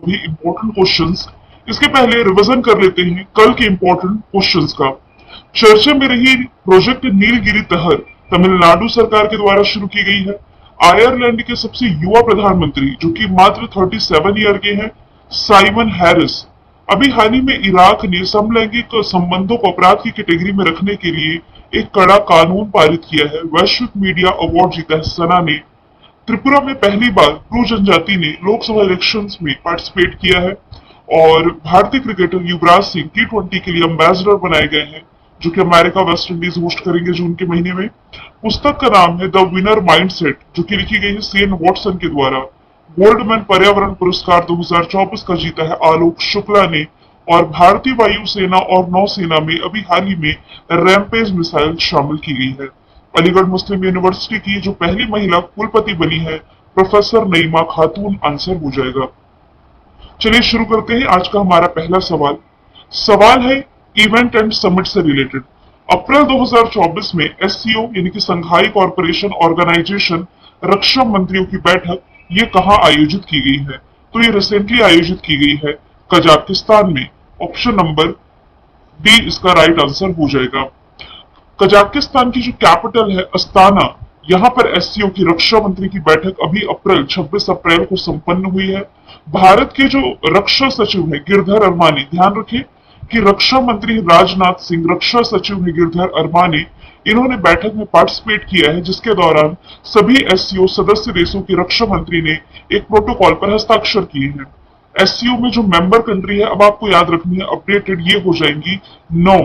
सभी important questions. इसके पहले रिवीजन कर लेते हैं कल के इम्पोर्टेंट क्वेश्चंस का। चर्चा में रही प्रोजेक्ट नीलगिरी तहर तमिलनाडु सरकार के द्वारा शुरू की गई है। आयरलैंड के सबसे युवा प्रधानमंत्री जो कि मात्र 37 ईयर के हैं, साइमन हैरिस, अभी हाल ही में इराक ने समलैंगिक संबंधों को अपराध की कैटेगरी में रखने के लिए एक कड़ा कानून पारित किया है। वैश्विक मीडिया अवार्ड जीता है सना ने। त्रिपुरा में पहली बार ब्रू जनजाति ने लोकसभा इलेक्शंस में पार्टिसिपेट किया है। और भारतीय क्रिकेटर युवराज सिंह T20 के लिए एम्बेसडर बनाए गए हैं, जो कि अमेरिका वेस्ट इंडीज होस्ट करेंगे जून के महीने में। पुस्तक का नाम है द विनर माइंडसेट, जो कि लिखी गई है सेन वॉटसन के द्वारा। गोल्डमैन पर्यावरण पुरस्कार 2024 का जीता है आलोक शुक्ला ने। और भारतीय वायुसेना और नौसेना में अभी हाल ही में रैमपेज मिसाइल शामिल की गई है। अलीगढ़ मुस्लिम यूनिवर्सिटी की जो पहली महिला कुलपति बनी है, प्रोफेसर नईमा खातून आंसर हो जाएगा। चलिए शुरू करते हैं आज का हमारा पहला सवाल। सवाल है इवेंट एंड समिट से रिलेटेड। अप्रैल 2024 में SCO यानी कि संघाई कॉरपोरेशन ऑर्गेनाइजेशन रक्षा मंत्रियों की बैठक ये कहां आयोजित की गई है? तो ये रिसेंटली आयोजित की गई है कजाकिस्तान में। ऑप्शन नंबर डी इसका राइट आंसर हो जाएगा। कजाकिस्तान की जो कैपिटल है अस्ताना, यहाँ पर SCO की रक्षा मंत्री की बैठक अभी 26 अप्रैल को संपन्न हुई है। भारत के जो रक्षा सचिव है गिरधर अरमानी, ध्यान रखें कि रक्षा मंत्री राजनाथ सिंह, रक्षा सचिव है गिरधर अरमानी, इन्होंने बैठक में पार्टिसिपेट किया है, जिसके दौरान सभी SCO सदस्य देशों की रक्षा मंत्री ने एक प्रोटोकॉल पर हस्ताक्षर किए हैं। SCO में जो मेंबर कंट्री है, अब आपको याद रखनी है, अपडेटेड ये हो जाएंगी 9।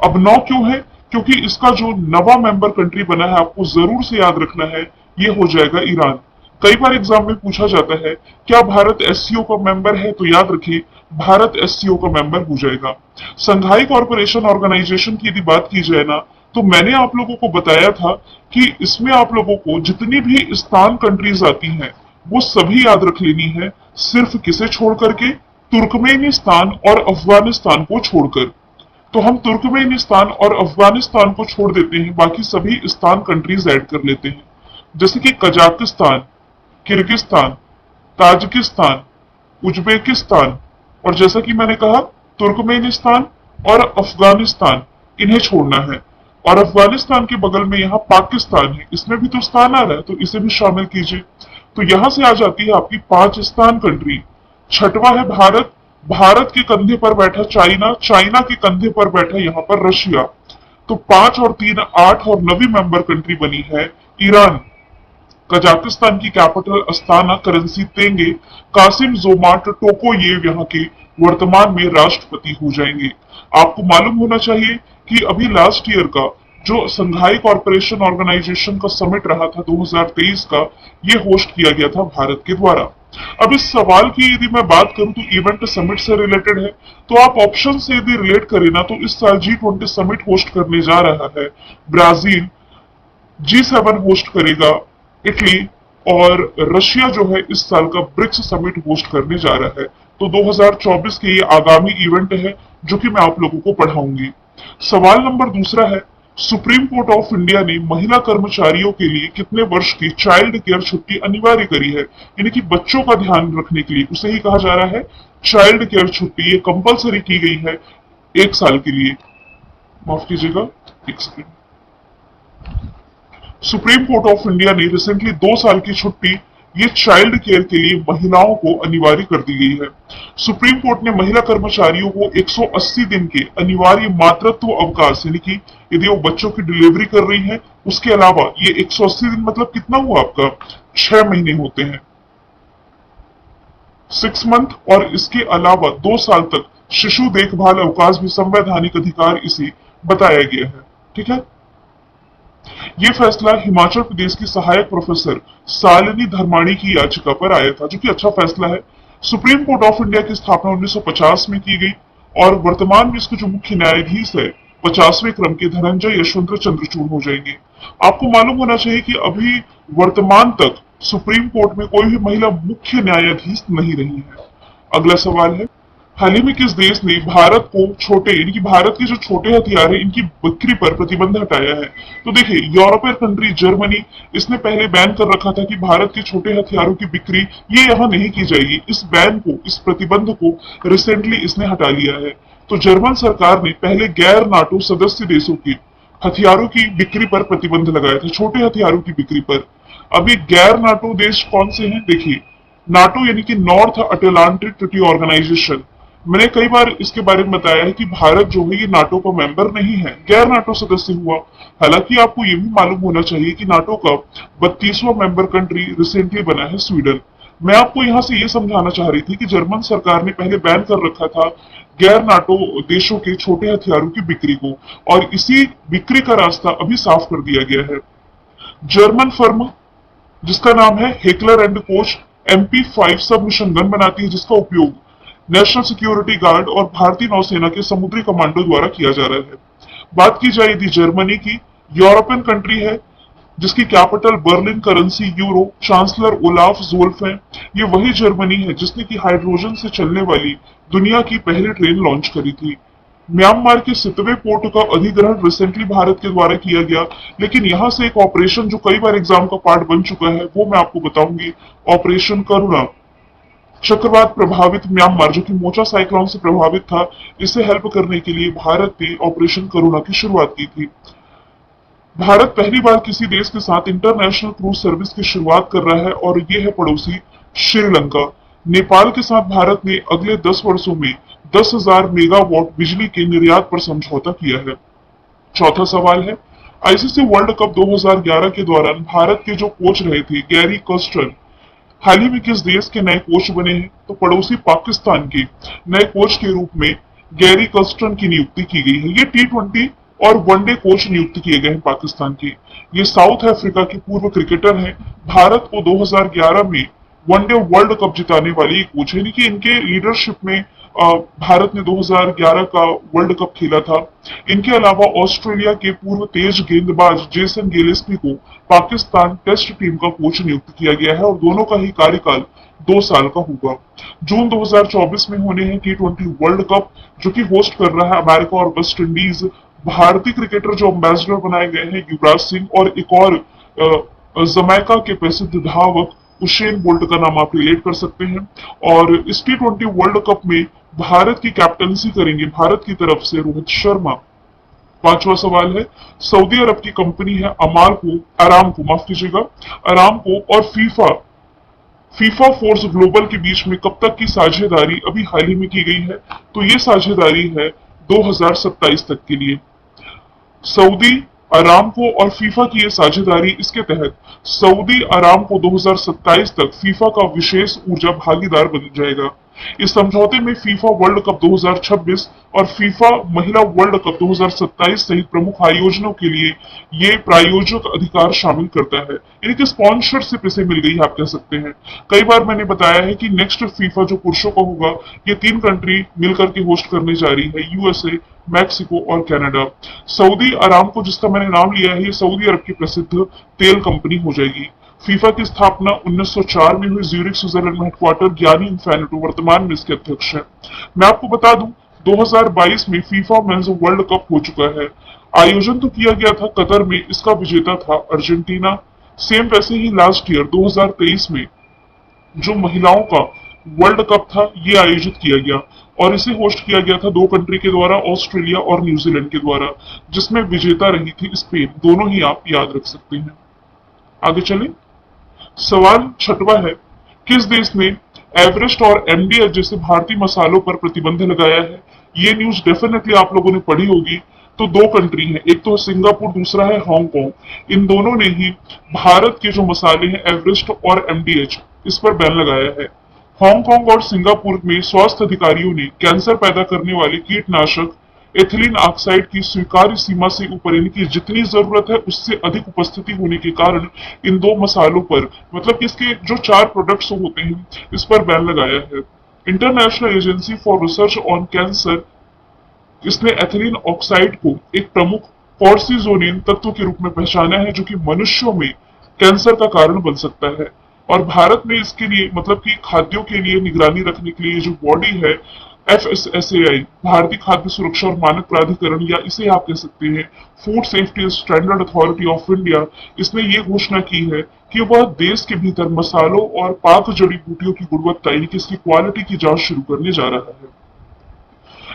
अब 9 क्यों है? क्योंकि इसका जो नवा मेंबर कंट्री बना है, आपको जरूर से याद रखना है, ये हो जाएगा ईरान। कई बार एग्जाम में पूछा जाता है क्या भारत SCO का मेंबर है? तो याद रखिए भारत SCO का मेंबर हो जाएगा। संघाई कॉरपोरेशन ऑर्गेनाइजेशन की यदि बात की जाए ना, तो मैंने आप लोगों को बताया था कि इसमें आप लोगों को जितनी भी स्तान कंट्रीज आती हैं वो सभी याद रख लेनी है, सिर्फ किसे छोड़ करके? तुर्कमेनिस्तान और अफगानिस्तान को छोड़कर। तो हम तुर्कमेनिस्तान और अफगानिस्तान को छोड़ देते हैं, बाकी सभी स्तान कंट्रीज ऐड कर लेते हैं, जैसे कि कजाकिस्तान, किर्गिस्तान, ताजिकिस्तान, उज्बेकिस्तान, और जैसा कि मैंने कहा तुर्कमेनिस्तान और अफगानिस्तान, इन्हें छोड़ना है। और अफगानिस्तान के बगल में यहाँ पाकिस्तान है, इसमें भी तो स्थान आ रहा है, तो इसे भी शामिल कीजिए। तो यहां से आ जाती है आपकी 5 स्थान कंट्री। छठवा है भारत, भारत के कंधे पर बैठा चाइना, चाइना के कंधे पर बैठा यहाँ पर रशिया। तो 5 और 3 8 और 9वीं मेंबर कंट्री बनी है ईरान। कजाकिस्तान की कैपिटल अस्ताना, करेंसी तेंगे, कासिम जोमाट टोकोयेव यहाँ के वर्तमान में राष्ट्रपति हो जाएंगे। आपको मालूम होना चाहिए कि अभी लास्ट ईयर का जो संघाई कॉरपोरेशन ऑर्गेनाइजेशन का समिट रहा था 2023 का, ये होस्ट किया गया था भारत के द्वारा। अब इस सवाल की यदि मैं बात करूं तो इवेंट समिट से रिलेटेड है, तो आप ऑप्शन से यदि रिलेट करें ना, तो इस साल G20 समिट होस्ट करने जा रहा है ब्राजील, G7 होस्ट करेगा इटली, और रशिया जो है इस साल का ब्रिक्स समिट होस्ट करने जा रहा है। तो 2024 के ये आगामी इवेंट है जो कि मैं आप लोगों को पढ़ाऊंगी। सवाल नंबर दूसरा है, सुप्रीम कोर्ट ऑफ इंडिया ने महिला कर्मचारियों के लिए कितने वर्ष की चाइल्ड केयर छुट्टी अनिवार्य करी है? यानी कि बच्चों का ध्यान रखने के लिए, उसे ही कहा जा रहा है चाइल्ड केयर छुट्टी। ये कंपलसरी की गई है 1 साल के लिए। माफ कीजिएगा, 1 second. Supreme court of India ने रिसेंटली 2 साल की छुट्टी ये चाइल्ड केयर के लिए महिलाओं को अनिवार्य कर दी गई है। सुप्रीम कोर्ट ने महिला कर्मचारियों को 180 दिन के अनिवार्य मातृत्व अवकाश, यानी कि यदि वो बच्चों की डिलीवरी कर रही हैं, उसके अलावा ये 180 दिन मतलब कितना हुआ आपका? 6 महीने होते हैं, 6 मंथ, और इसके अलावा 2 साल तक शिशु देखभाल अवकाश भी संवैधानिक अधिकार इसे बताया गया है। ठीक है, ये फैसला हिमाचल प्रदेश की सहायक प्रोफेसर शालिनी धर्माणी की याचिका पर आया था, जो कि अच्छा फैसला है। सुप्रीम कोर्ट ऑफ इंडिया की स्थापना 1950 में की गई और वर्तमान में इसके जो मुख्य न्यायाधीश है 50वें क्रम के धनंजय यशवंत चंद्रचूड़ हो जाएंगे। आपको मालूम होना चाहिए कि अभी वर्तमान तक सुप्रीम कोर्ट में कोई भी महिला मुख्य न्यायाधीश नहीं रही है। अगला सवाल है, हाल ही में किस देश ने भारत को छोटे यानी कि भारत के जो छोटे हथियार हैं इनकी बिक्री पर प्रतिबंध हटाया है? तो देखिए, यूरोपियन कंट्री जर्मनी, इसने पहले बैन कर रखा था कि भारत के छोटे हथियारों की बिक्री ये यहाँ नहीं की जाएगी। इस बैन को, इस प्रतिबंध को रिसेंटली इसने हटा लिया है। तो जर्मन सरकार ने पहले गैर नाटो सदस्य देशों की हथियारों की बिक्री पर प्रतिबंध लगाया था, छोटे हथियारों की बिक्री पर। अभी गैर नाटो देश कौन से हैं? देखिए, नाटो यानी कि नॉर्थ अटलांटिक ट्रीटी ऑर्गेनाइजेशन, मैंने कई बार इसके बारे में बताया है कि भारत जो है ये नाटो का मेंबर नहीं है, गैर नाटो सदस्य हुआ। हालांकि आपको ये भी मालूम होना चाहिए कि नाटो का 32वां मेंबर कंट्री रिसेंटली बना है स्वीडन। मैं आपको यहां से ये समझाना चाह रही थी कि जर्मन सरकार ने पहले बैन कर रखा था गैर नाटो देशों के छोटे हथियारों की बिक्री को, और इसी बिक्री का रास्ता अभी साफ कर दिया गया है। जर्मन फर्म जिसका नाम है हेकलर एंड कोच MP5 सब मिशन गन बनाती है, जिसका उपयोग नेशनल सिक्योरिटी गार्ड और भारतीय नौसेना के समुद्री कमांडो द्वारा किया जा रहा है। बात की जाए यदि जर्मनी की, यूरोपियन कंट्री है जिसकी capital Berlin, currency euro, chancellor Olaf Scholz है। ये वही जर्मनी है जिसने की हाइड्रोजन से चलने वाली दुनिया की पहली ट्रेन लॉन्च करी थी। म्यांमार के सितवे पोर्ट का अधिग्रहण रिसेंटली भारत के द्वारा किया गया, लेकिन यहां से एक ऑपरेशन जो कई बार एग्जाम का पार्ट बन चुका है वो मैं आपको बताऊंगी, ऑपरेशन करुणा। चक्रवात प्रभावित म्यांमार जो कि मोचा साइक्लोन से प्रभावित था, इसे हेल्प करने के लिए भारत ने ऑपरेशन करुणा की शुरुआत की थी। भारत पहली बार किसी देश के साथ इंटरनेशनल क्रूज सर्विस की शुरुआत कर रहा है और ये है पड़ोसी श्रीलंका। नेपाल के साथ भारत ने अगले 10 वर्षों में 10,000 मेगावाट बिजली के निर्यात पर समझौता किया है। चौथा सवाल है, आईसीसी वर्ल्ड कप 2011 के दौरान भारत के जो कोच रहे थे गैरी कर्स्टन, हाल ही में किस देश के नए कोच बने हैं? तो पड़ोसी पाकिस्तान के नए कोच के रूप में गैरी कर्स्टन की नियुक्ति की गई है। ये T20 और वनडे कोच नियुक्त किए गए हैं पाकिस्तान के। ये साउथ अफ्रीका के पूर्व क्रिकेटर हैं। भारत को 2011 में वनडे वर्ल्ड कप जिताने वाली कोच है, यानी कि इनके लीडरशिप में भारत ने 2011 का वर्ल्ड कप खेला था। इनके अलावा ऑस्ट्रेलिया के पूर्व तेज गेंदबाज जेसन गिलेस्पी को पाकिस्तान टेस्ट टीम का कोच नियुक्त किया गया है और दोनों का ही कार्यकाल 2 साल का होगा। जून 2024 में होने हैं T20 वर्ल्ड कप, जो कि होस्ट कर रहा है अमेरिका और वेस्ट इंडीज। भारतीय क्रिकेटर जो अम्बेसडर बनाए गए हैं युवराज सिंह, और एक और जमैका के प्रसिद्ध धावक उसेन बोल्ट का नाम आप रिलेट कर सकते हैं। और इस T20 वर्ल्ड कप में भारत की कैप्टनसी करेंगे भारत की तरफ से रोहित शर्मा। पांचवा सवाल है, सऊदी अरब की कंपनी है अरामको, माफ कीजिएगा, अरामको और फीफा फोर्स ग्लोबल के बीच में कब तक की साझेदारी अभी हाल ही में की गई है? तो ये साझेदारी है 2027 तक के लिए। सऊदी अरामको और फीफा की ये साझेदारी, इसके तहत सऊदी अरामको 2027 तक फीफा का विशेष ऊर्जा भागीदार बन जाएगा। इस समझौते में फीफा वर्ल्ड कप 2026 और फीफा महिला वर्ल्ड कप 2027 सहित प्रमुख आयोजनों के लिए ये प्रायोजक अधिकार शामिल करता है, यानी कि स्पॉन्सरशिप इसे मिल गई है, आप कह सकते हैं। कई बार मैंने बताया है कि नेक्स्ट फीफा जो पुरुषों का होगा, ये 3 कंट्री मिलकर के होस्ट करने जा रही है, यूएसए, मैक्सिको और कनाडा। सऊदी अरामको जिसका मैंने नाम लिया है, ये सऊदी अरब की प्रसिद्ध तेल कंपनी हो जाएगी। फीफा की स्थापना 1904 में हुई, ज्यूरिख स्विट्जरलैंड में हेडक्वार्टर, गियानी इन्फैंटिनो वर्तमान में इसके अध्यक्ष हैं। मैं आपको बता दूं 2022 में फीफा मेंस वर्ल्ड कप हो चुका है। आयोजन तो किया गया था कतर में, इसका विजेता था अर्जेंटीना। सेम वैसे ही लास्ट ईयर 2023 में जो महिलाओं का वर्ल्ड कप था ये आयोजित किया गया और इसे होस्ट किया गया था 2 कंट्री के द्वारा, ऑस्ट्रेलिया और न्यूजीलैंड के द्वारा, जिसमें विजेता रही थी स्पेन। दोनों ही आप याद रख सकते हैं। आगे चलें। सवाल छठवां है, किस देश ने एवरेस्ट और MDH जैसे भारतीय मसालों पर प्रतिबंध लगाया है? ये न्यूज डेफिनेटली आप लोगों ने पढ़ी होगी। तो 2 कंट्री हैं, एक तो सिंगापुर, दूसरा है हांगकांग। इन दोनों ने ही भारत के जो मसाले हैं एवरेस्ट और MDH, इस पर बैन लगाया है। हांगकांग और सिंगापुर में स्वास्थ्य अधिकारियों ने कैंसर पैदा करने वाले कीटनाशक एथिलीन ऑक्साइड की स्वीकार्य सीमा से ऊपर, यानी कि जितनी जरूरत है उससे अधिक उपस्थिति होने के कारण इन 2 मसालों पर, मतलब कि इसके जो 4 प्रोडक्ट्स होते हैं, इस पर बैन लगाया है। International agency for research on cancer, इसने एथिलीन ऑक्साइड को एक प्रमुख कॉर्टिसोनिन तत्व के रूप में पहचाना है, जो कि मनुष्यों में कैंसर का कारण बन सकता है। और भारत में इसके लिए, मतलब कि खाद्यों के लिए निगरानी रखने के लिए जो बॉडी है FSSAI, भारतीय खाद्य सुरक्षा और मानक प्राधिकरण, या इसे आप कह सकते हैं food safety standard authority of India, इसने ये घोषणा की है कि वह देश के भीतर मसालों और पाक जड़ी बूटियों की गुणवत्ता यानी कि इसकी क्वालिटी की जांच शुरू करने जा रहा है।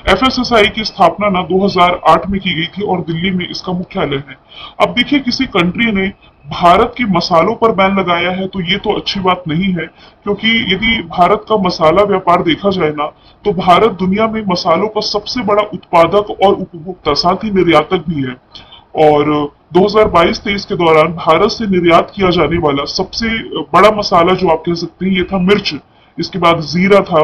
एफएसएसआई की स्थापना ना 2008 में की गई थी और दिल्ली में इसका मुख्यालय है। अब देखिए, किसी कंट्री ने भारत के मसालों पर बैन लगाया है तो ये तो अच्छी बात नहीं है, क्योंकि यदि भारत का मसाला व्यापार देखा जाए ना, तो भारत दुनिया में मसालों का सबसे बड़ा उत्पादक और उपभोक्ता, साथ ही निर्यातक भी है। और 2022-23 के दौरान भारत से निर्यात किया जाने वाला सबसे बड़ा मसाला जो आप कह सकते हैं, ये था मिर्च। इसके बाद जीरा था।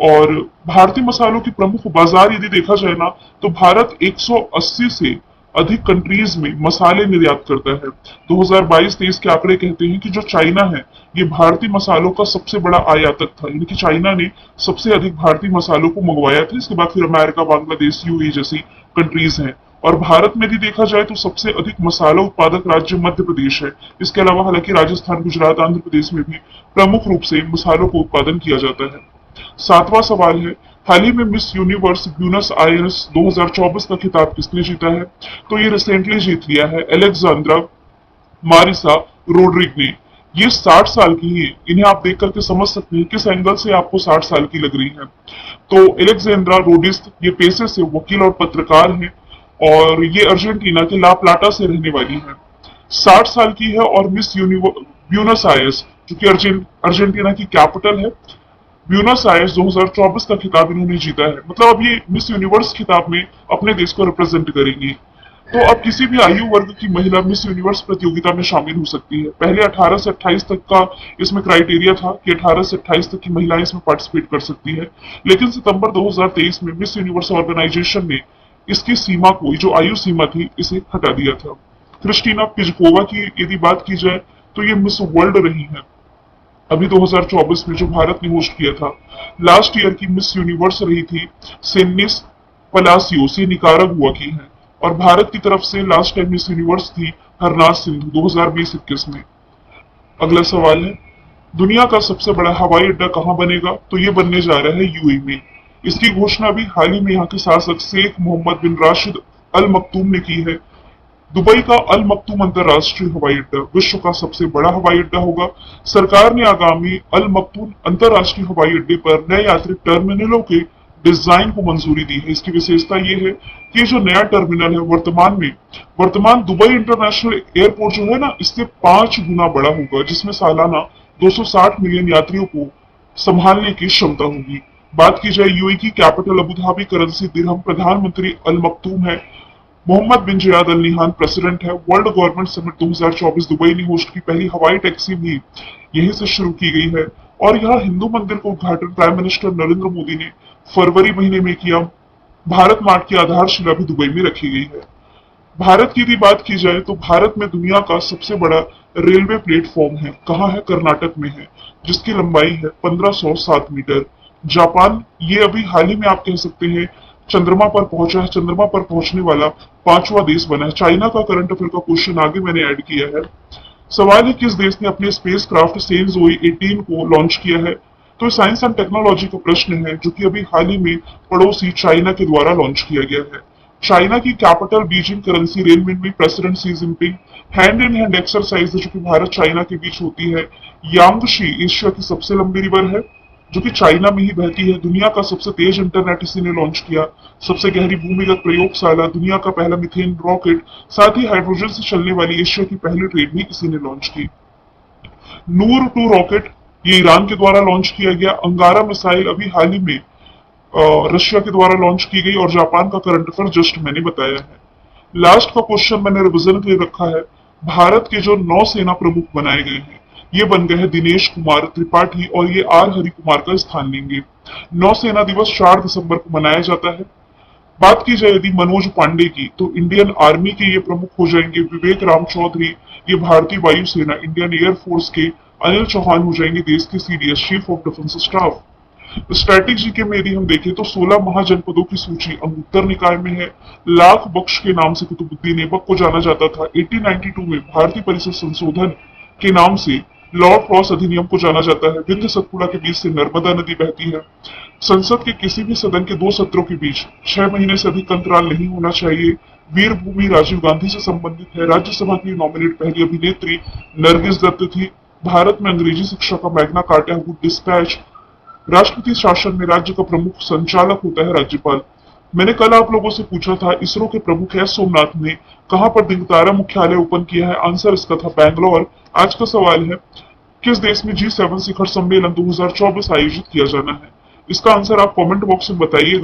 और भारतीय मसालों की प्रमुख बाजार यदि देखा जाए ना, तो भारत 180 से अधिक कंट्रीज में मसाले निर्यात करता है। 2022-23 के आंकड़े कहते हैं कि जो चाइना है, ये भारतीय मसालों का सबसे बड़ा आयातक था, यानी कि चाइना ने सबसे अधिक भारतीय मसालों को मंगवाया था। इसके बाद फिर अमेरिका, बांग्लादेश, यूएई जैसी कंट्रीज हैं। और भारत में भी देखा जाए तो सबसे अधिक मसाला उत्पादक राज्य मध्य प्रदेश है। इसके अलावा हालांकि राजस्थान, गुजरात, आंध्र प्रदेश में भी प्रमुख रूप से मसालों को उत्पादन किया जाता है। सातवां सवाल है, हाल ही में मिस यूनिवर्स ब्यूनस आयर्स 2024 का खिताब किसने जीता है? तो ये रिसेंटली जीत लिया है अलेक्जेंड्रा मारिसा रोड्रिग ने। ये 60 साल की है। इन्हें आप देख करके समझ सकते हैं किस एंगल से आपको 60 साल की लग रही है। तो एलेक्जेंड्रा रोडिस ये पेशे से वकील और पत्रकार हैं और ये अर्जेंटीना के ला प्लाटा से रहने वाली है। 60 साल की है और मिस ब्यूनस आयर्स, जो कि अर्जेंटीना की कैपिटल है, ब्यूनस आयर्स 2024 का खिताब इन्होंने जीता है। मतलब अब ये मिस यूनिवर्स खिताब में अपने देश को रिप्रेजेंट करेंगी। तो अब किसी भी आयु वर्ग की महिला मिस यूनिवर्स प्रतियोगिता में शामिल हो सकती है। पहले 18 से 28 तक का इसमें क्राइटेरिया था कि 18 से 28 तक की महिलाएं इसमें पार्टिसिपेट कर सकती है, लेकिन सितंबर 2023 में मिस यूनिवर्स ऑर्गेनाइजेशन ने इसकी सीमा को, जो आयु सीमा थी, इसे हटा दिया था। क्रिस्टीना पिजकोवा की यदि बात की जाए तो ये मिस वर्ल्ड रही है अभी 2024 में, जो भारत ने होस्ट किया था। लास्ट ईयर की मिस यूनिवर्स रही थी सेनिस पलासियो, से निकारागुआ की है। और भारत की तरफ से लास्ट टाइम मिस यूनिवर्स थी हरनाज सिंधु 2020-21 में। अगला सवाल है, दुनिया का सबसे बड़ा हवाई अड्डा कहां बनेगा? तो ये बनने जा रहा है यूएई में। इसकी घोषणा भी हाल ही में यहाँ के शासक शेख मोहम्मद बिन राशिद अल मकतूम ने की है। दुबई का अल मकतूम अंतरराष्ट्रीय हवाई अड्डा विश्व का सबसे बड़ा हवाई अड्डा होगा। सरकार ने आगामी अल मकतूम अंतरराष्ट्रीय हवाई अड्डे पर नए यात्री टर्मिनलों के डिजाइन को मंजूरी दी है। इसकी विशेषता ये है कि जो नया टर्मिनल है वर्तमान दुबई इंटरनेशनल एयरपोर्ट जो है ना, इससे 5 गुना बड़ा होगा, जिसमें सालाना 260 मिलियन यात्रियों को संभालने की क्षमता होगी। बात की जाए यूएई की कैपिटल अबू धाबी, करेंसी दिरहम, प्रधानमंत्री अल मकतूम है, मोहम्मद बिन जयाद अल निहान प्रेसिडेंट है। वर्ल्ड गवर्नमेंट समिट 2024 दुबई ने होस्ट की पहली हवाई टैक्सी भी यहीं से शुरू की गई है। और यहाँ हिंदू मंदिर का उद्घाटन प्राइम मिनिस्टर नरेंद्र मोदी ने फरवरी महीने में किया। भारत मार्ट की आधारशिला भी दुबई में रखी गई है। भारत की भी बात की जाए तो भारत में दुनिया का सबसे बड़ा रेलवे प्लेटफॉर्म है। कहाँ है? कर्नाटक में है, जिसकी लंबाई है 1507 मीटर। जापान ये अभी हाल ही में आप कह सकते हैं चंद्रमा पर पहुंचा है। चंद्रमा पर पहुंचने वाला 5वां देश बना है। चाइना का करंट अफेयर का क्वेश्चन आगे मैंने ऐड किया है। सवाल है, किस देश ने अपने स्पेस क्राफ्ट सेंजोई 18 को लॉन्च किया है? तो साइंस एंड टेक्नोलॉजी का प्रश्न है, जो कि अभी हाल ही में पड़ोसी चाइना के द्वारा लॉन्च किया गया है। चाइना की capital Beijing, currency renminbi, president Xi Jinping. Hand in hand exercise जो कि भारत चाइना के बीच होती है। यांगशी एशिया की सबसे लंबी रिवर है, जो कि चाइना में ही बहती है। दुनिया का सबसे तेज इंटरनेट इसी ने लॉन्च किया। सबसे गहरी भूमिगत प्रयोगशाला, दुनिया का पहला मीथेन रॉकेट, साथ ही हाइड्रोजन से चलने वाली एशिया की पहली ट्रेन भी इसी ने लॉन्च की। नूर 2 रॉकेट ये ईरान के द्वारा लॉन्च किया गया। अंगारा मिसाइल अभी हाल ही में रशिया के द्वारा लॉन्च की गई। और जापान का करंट अफेयर जस्ट मैंने बताया है। लास्ट का क्वेश्चन मैंने रिविजन के लिए रखा है। भारत के जो नौसेना प्रमुख बनाए गए हैं, ये बन गए हैं दिनेश कुमार त्रिपाठी, और ये आर हरि कुमार का स्थान लेंगे। नौसेना दिवस 4 दिसंबर को मनाया जाता है। बात की जाए यदि मनोज पांडे की, तो इंडियन आर्मी के ये प्रमुख हो जाएंगे विवेक राम चौधरी। ये भारतीय वायुसेना इंडियन एयरफोर्स के अनिल चौहान हो जाएंगे देश के CDS, chief of defence staff. Strategy के में यदि हम देखें तो 16 महाजनपदों की सूची अब उत्तर निकाय में है। लाख बख्श के नाम से कुतुबुद्दीन ऐबक को जाना जाता था। 1892 में भारतीय परिषद संशोधन के नाम से लॉर्ड क्रॉस अधिनियम को जाना जाता है। विंध्य सतपुड़ा के बीच से नर्मदा नदी बहती है। संसद के किसी भी सदन के 2 सत्रों के बीच 6 महीने से अधिक अंतराल नहीं होना चाहिए। वीरभूमि राजीव गांधी से संबंधित है। राज्यसभा की नॉमिनेट पहली अभिनेत्री नरगिस दत्त थी। भारत में अंग्रेजी शिक्षा का मैग्ना कार्टा वुड डिस्पैच। राष्ट्रपति शासन में राज्य का प्रमुख संचालक होता है राज्यपाल। मैंने कल आप लोगों से पूछा था इसरो के प्रमुख एस सोमनाथ ने कहां पर दिगंतरा मुख्यालय ओपन किया है। आंसर इसका था बैंगलोर। आज का सवाल है किस देश में G7 शिखर सम्मेलन 2024 आयोजित किया जाना है। इसका आंसर आप कमेंट बॉक्स में बताइए।